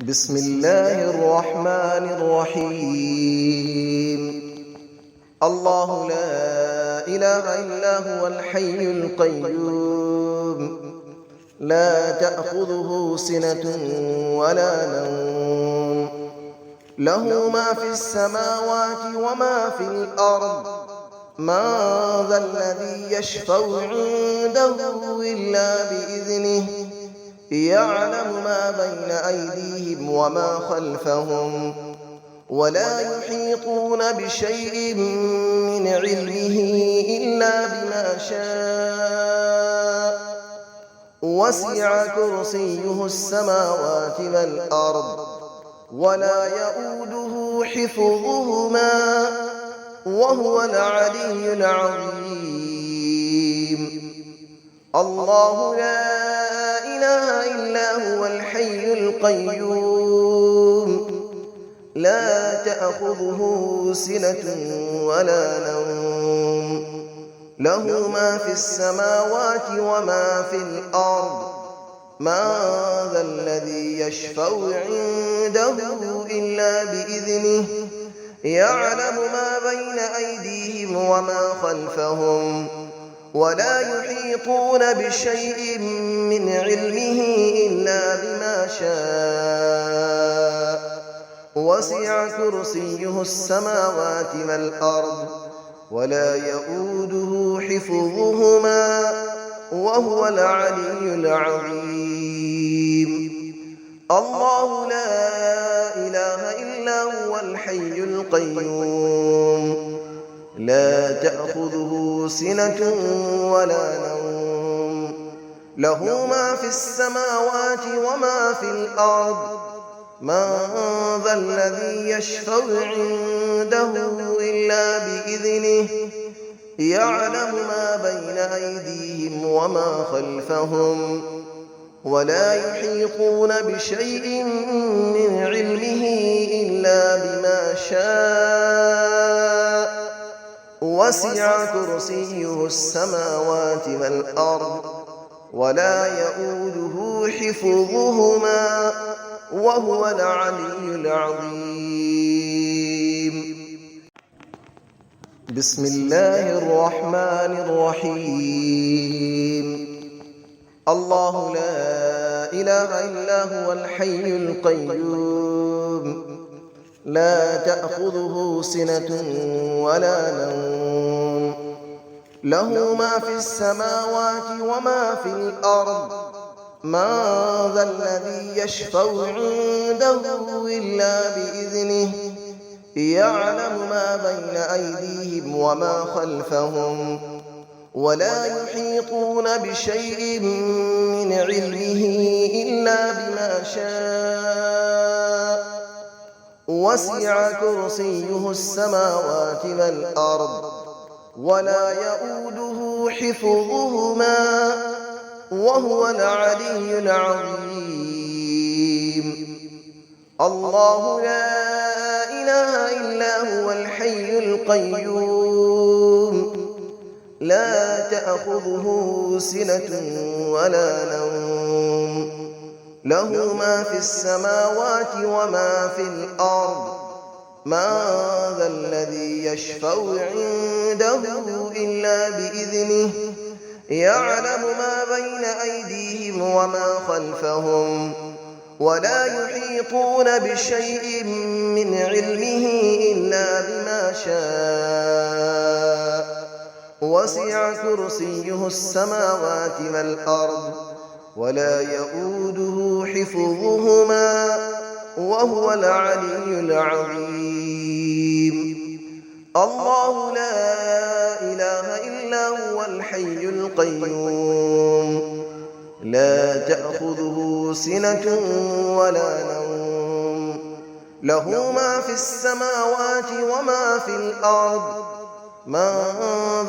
بسم الله الرحمن الرحيم. الله لا إله إلا هو الحي القيوم، لا تأخذه سنة ولا نوم، له ما في السماوات وما في الأرض. من ذا الذي يشفع عنده إلا بإذنه، يعلم ما بين أيديهم وما خلفهم، ولا يحيطون بشيء من علمه إلا بما شاء. وسع كرسيه السماوات والأرض، ولا يؤوده حفظهما، وهو العلي العظيم. الله لا إله إلا هو الحي القيوم، لا تأخذه سنة ولا نوم، له ما في السماوات وما في الأرض. من ذا الذي يشفع عنده إلا بإذنه، يعلم ما بين أيديهم وما خلفهم، ولا يحيطون بشيء من علمه إلا بما شاء. وسع كرسيه السماوات والأرض، ولا يؤوده حفظهما، وهو العلي العظيم. الله لا إله إلا هو الحي القيوم، لا تأخذه سنة ولا نوم، له ما في السماوات وما في الأرض. من ذا الذي يشفع عنده إلا بإذنه، يعلم ما بين أيديهم وما خلفهم، ولا يحيطون بشيء من علمه إلا بما شاء. وسع كرسيه السماوات والأرض، ولا يؤوده حفظهما، وهو العلي العظيم. بسم الله الرحمن الرحيم. الله لا إله إلا هو الحي القيوم، لا تأخذه سنة ولا نوم، له ما في السماوات وما في الأرض. من ذا الذي يشفع عنده إلا بإذنه، يعلم ما بين أيديهم وما خلفهم، ولا يحيطون بشيء من علمه إلا بما شاء. وسع كرسيه السماوات والأرض، ولا يؤوده حفظهما، وهو العلي العظيم. الله لا إله إلا هو الحي القيوم، لا تأخذه سنة ولا نوم، له ما في السماوات وما في الأرض. من ذا الذي يشفع عنده إلا بإذنه، يعلم ما بين أيديهم وما خلفهم، ولا يحيطون بشيء من علمه إلا بما شاء. وسع كرسيه السماوات والأرض، ولا يؤوده حفظهما، وهو العلي العظيم. الله لا إله إلا هو الحي القيوم، لا تأخذه سنة ولا نوم، له ما في السماوات وما في الأرض. من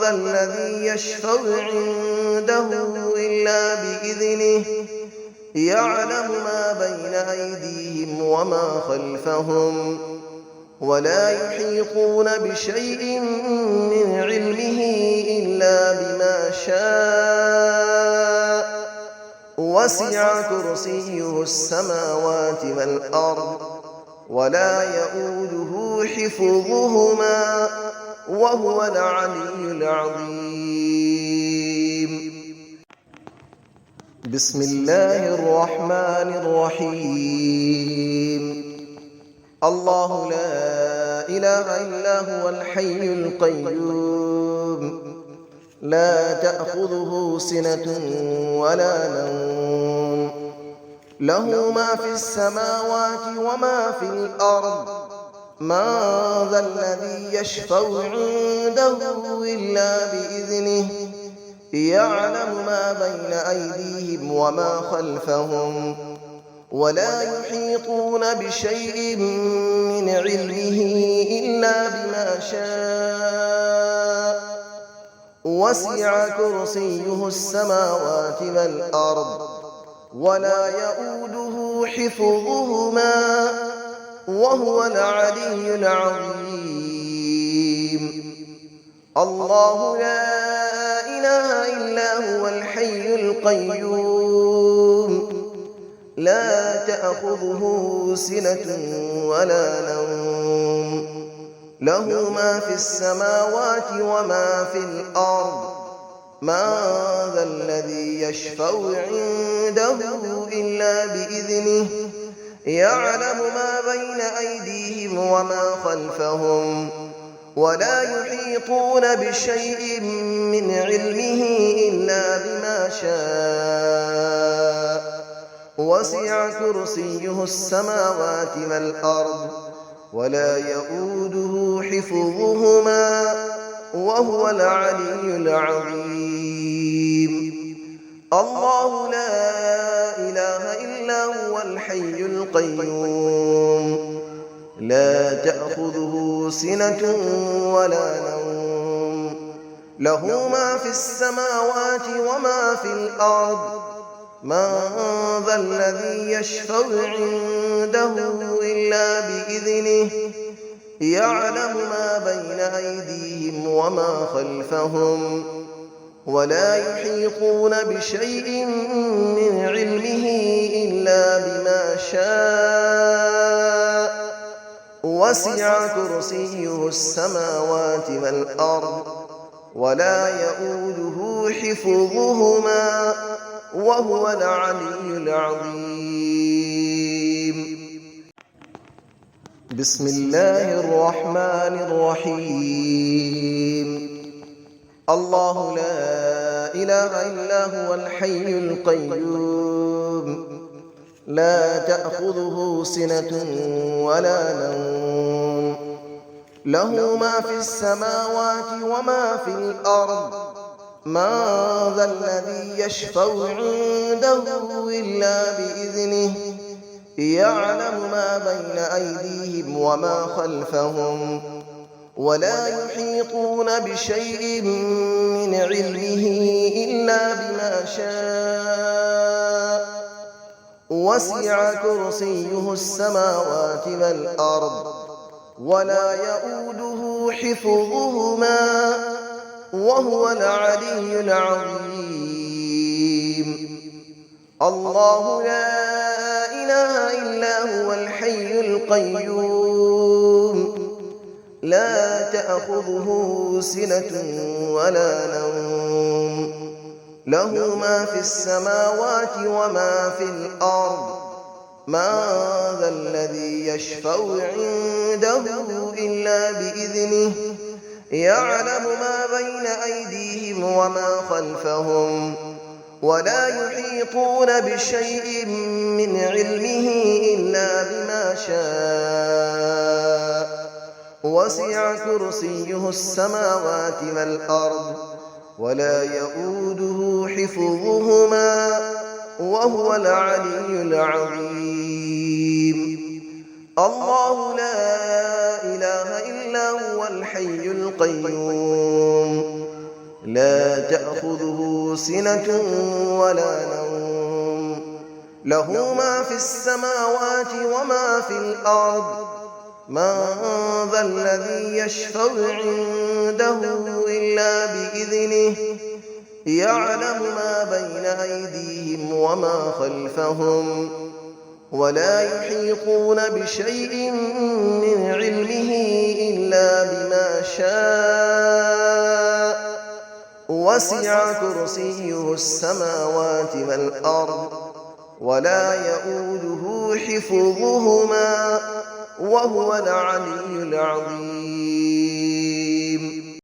ذا الذي يشفع عنده إلا بإذنه، يعلم ما بين أيديهم وما خلفهم، ولا يحيطون بشيء من علمه إلا بما شاء. وسع كرسيه السماوات والأرض ولا يؤوده حفظهما وهو العلي العظيم. بسم الله الرحمن الرحيم. الله لا إله إلا هو الحي القيوم لا تأخذه سنة ولا نوم له ما في السماوات وما في الأرض من ذا الذي يشفع عنده إلا بإذنه يعلم ما بين أيديهم وما خلفهم ولا يحيطون بشيء من علمه إلا بما شاء وسع كرسيه السماوات والأرض ولا يؤوده حفظهما وهو العلي العظيم. الله لا إله إلا هو الحي القيوم لا تأخذه سنة ولا نوم له ما في السماوات وما في الأرض من ذا الذي يشفع عنده إلا بإذنه يعلم ما بين أيديهم وما خلفهم ولا يحيطون بشيء من علمه إلا بما شاء وسع كرسيه السماوات والأرض ولا يؤوده حفظهما وهو العلي العظيم. الله لا إله إلا هو الحي القيوم لا تأخذه سنة ولا نوم له ما في السماوات وما في الأرض من ذا الذي يشفع عنده إلا بإذنه يعلم ما بين أيديهم وما خلفهم ولا يحيطون بشيء من علمه إلا بما شاء وسع كرسيه السماوات والأرض ولا يؤوده حفظهما وهو العلي العظيم. بسم الله الرحمن الرحيم. الله لا إله إلا هو الحي القيوم لا تأخذه سنة ولا نوم له ما في السماوات وما في الأرض من ذا الذي يشفع عنده إلا بإذنه يعلم ما بين أيديهم وما خلفهم ولا يحيطون بشيء من علمه إلا بما شاء وسع كرسيه السماوات والأرض ولا يؤوده حفظهما وهو العلي العظيم. الله لا إله إلا هو الحي القيوم لا تأخذه سنة ولا نوم له ما في السماوات وما في الأرض من ذا الذي يشفع عنده إلا بإذنه يعلم ما بين أيديهم وما خلفهم ولا يحيطون بشيء من علمه إلا بما شاء وسع كرسيه السماوات والأرض ولا يؤوده حفظهما وهو العلي العظيم. الله لا إله إلا هو الحي القيوم لا تأخذه سنة ولا نوم له ما في السماوات وما في الأرض من ذا الذي يشفع عنده إلا بإذنه يعلم ما بين أيديهم وما خلفهم ولا يحيطون بشيء من علمه إلا بما شاء وسع كرسيه السماوات والأرض ولا يئوده حفظهما وهو العلي العظيم